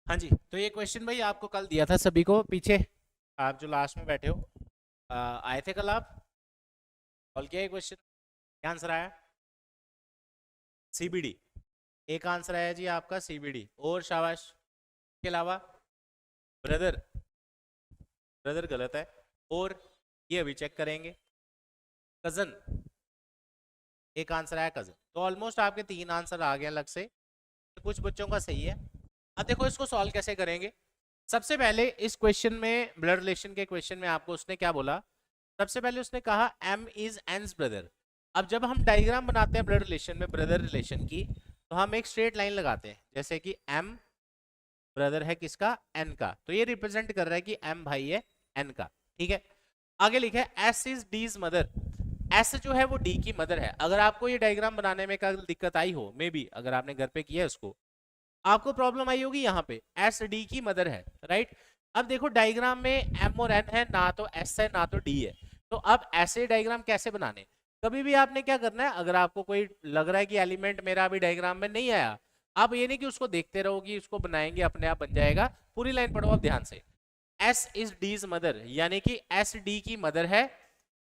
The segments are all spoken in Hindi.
हाँ जी, तो ये क्वेश्चन भाई आपको कल दिया था सभी को। पीछे आप जो लास्ट में बैठे हो आए थे कल आप। कॉल किया ये क्वेश्चन, क्या आंसर आया? सीबीडी। एक आंसर आया जी आपका सीबीडी। और शाबाश। इसके अलावा ब्रदर, ब्रदर गलत है। और ये अभी चेक करेंगे। कजन, एक आंसर आया कजन। तो ऑलमोस्ट आपके 3 आंसर आ गए अलग से। तो कुछ बच्चों का सही है। अब देखो इसको सॉल्व कैसे करेंगे। सबसे पहले इस क्वेश्चन में, ब्लड रिलेशन के क्वेश्चन में आपको उसने क्या बोला? सबसे पहले उसने कहा एम इज एनस ब्रदर। अब जब हम डायग्राम बनाते हैं ब्लड रिलेशन में, ब्रदर रिलेशन की, तो हम एक स्ट्रेट लाइन लगाते हैं, जैसे कि एम ब्रदर है किसका? एन का। तो ये रिप्रेजेंट कर रहा है कि एम भाई है एन का। ठीक है, आगे लिखा है S is D's mother. S जो है वो डी की मदर है। अगर आपको ये डायग्राम बनाने में कल दिक्कत आई हो, मे बी अगर आपने घर पे किया है उसको, आपको प्रॉब्लम आई होगी यहाँ पे, एस डी की मदर है, राइट। अब देखो डायग्राम में एम और एन है, ना तो एस है ना तो डी है। तो अब ऐसे डायग्राम कैसे बनाने? कभी भी आपने क्या करना है, अगर आपको कोई लग रहा है कि एलिमेंट मेरा अभी डायग्राम में नहीं आया, आप ये नहीं कि उसको देखते रहोगी, उसको बनाएंगे अपने आप बन जाएगा। पूरी लाइन पढ़ो आप ध्यान से। एस इज डीज मदर, यानी कि एस डी की मदर है।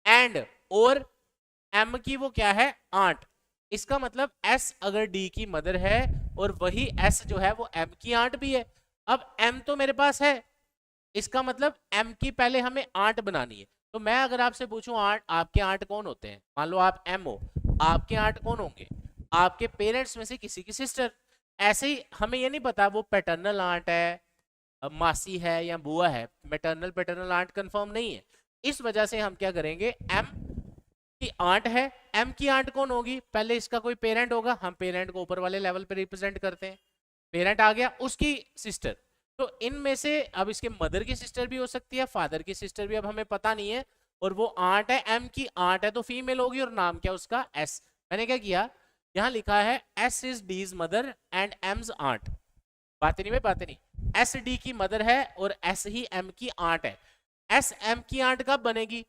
एंड और एम की वो क्या है? आंट। इसका मतलब एस अगर डी की मदर है और वही एस जो है वो एम की आंट भी है। अब एम तो मेरे पास है, इसका मतलब एम की पहले हमें आंट बनानी है। तो मैं अगर आपसे पूछूं आंट, आपके आंट कौन होते हैं? मान लो आप एम हो, आपके आंट कौन होंगे? आपके पेरेंट्स में से किसी की सिस्टर। ऐसे ही हमें ये नहीं पता वो पैटर्नल आंट है, मासी है या बुआ है। मैटरनल पैटर्नल आंट कंफर्म नहीं है। इस वजह से हम क्या करेंगे, एम की आंट है। एम की आंट कौन होगी? पहले इसका कोई पेरेंट होगा, हम पेरेंट को ऊपर वाले लेवल पे रिप्रेजेंट करते हैं। पेरेंट आ गया, उसकी सिस्टर। तो इनमें से अब इसके मदर की सिस्टर भी हो सकती है, फादर की सिस्टर भी, अब हमें पता नहीं है। और वो आंट है, एम की आंट है, तो फीमेल होगी। और नाम क्या उसका? एस। मैंने क्या किया, यहां लिखा है S is D's mother and M's aunt. बात नहीं में बात नहीं। एस डी की मदर है और एस ही एम की आंट है। एस एम की आंट कब बनेगी?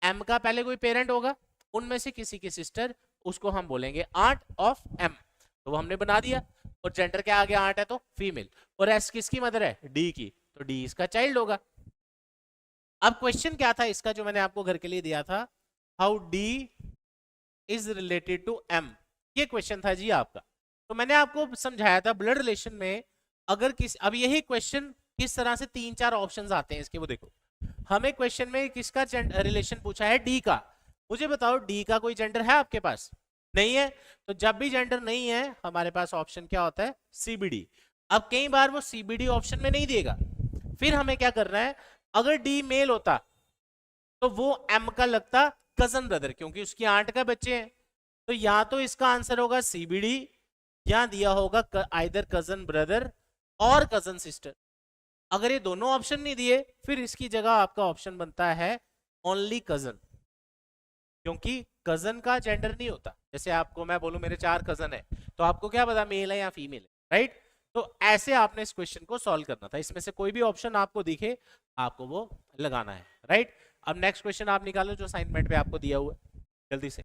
एम का पहले कोई पेरेंट होगा, उनमें से किसी की सिस्टर, उसको हम बोलेंगे आंट ऑफ एम। तो वो हमने बना दिया। और जेंडर क्या आ गया? आंट है तो फीमेल। और एस किसकी मदर है? डी की, तो डी इसका चाइल्ड होगा। अब क्वेश्चन क्या था इसका जो मैंने आपको घर के लिए दिया था? How D is related to M. ये क्वेश्चन था जी आपका। तो मैंने आपको समझाया था ब्लड रिलेशन में अगर किस, अब यही क्वेश्चन किस तरह से 3-4 ऑप्शंस आते हैं इसके, वो देखो। हमें क्वेश्चन में किसका रिलेशन पूछा है? डी का। मुझे बताओ डी का कोई जेंडर है आपके पास? नहीं है। तो जब भी जेंडर नहीं है हमारे पास ऑप्शन क्या होता है? सीबीडी। अब कई बार वो सीबीडी ऑप्शन में नहीं देगा, फिर हमें क्या करना है? अगर डी मेल होता तो वो एम का लगता कजन ब्रदर, क्योंकि उसकी आंट का बच्चे हैं। तो या तो इसका आंसर होगा सीबीडी, या दिया होगा आइदर कजन ब्रदर और कजन सिस्टर। अगर ये दोनों ऑप्शन नहीं दिए, फिर इसकी जगह आपका ऑप्शन बनता है ओनली कजन, क्योंकि कजन का जेंडर नहीं होता। जैसे आपको मैं बोलूं मेरे 4 कजन है, तो आपको क्या पता मेल है या फीमेल है, राइट। तो ऐसे आपने इस क्वेश्चन को सॉल्व करना था। इसमें से कोई भी ऑप्शन आपको दिखे, आपको वो लगाना है, राइट। अब नेक्स्ट क्वेश्चन आप निकालो जो असाइनमेंट पे आपको दिया हुआ है, जल्दी से।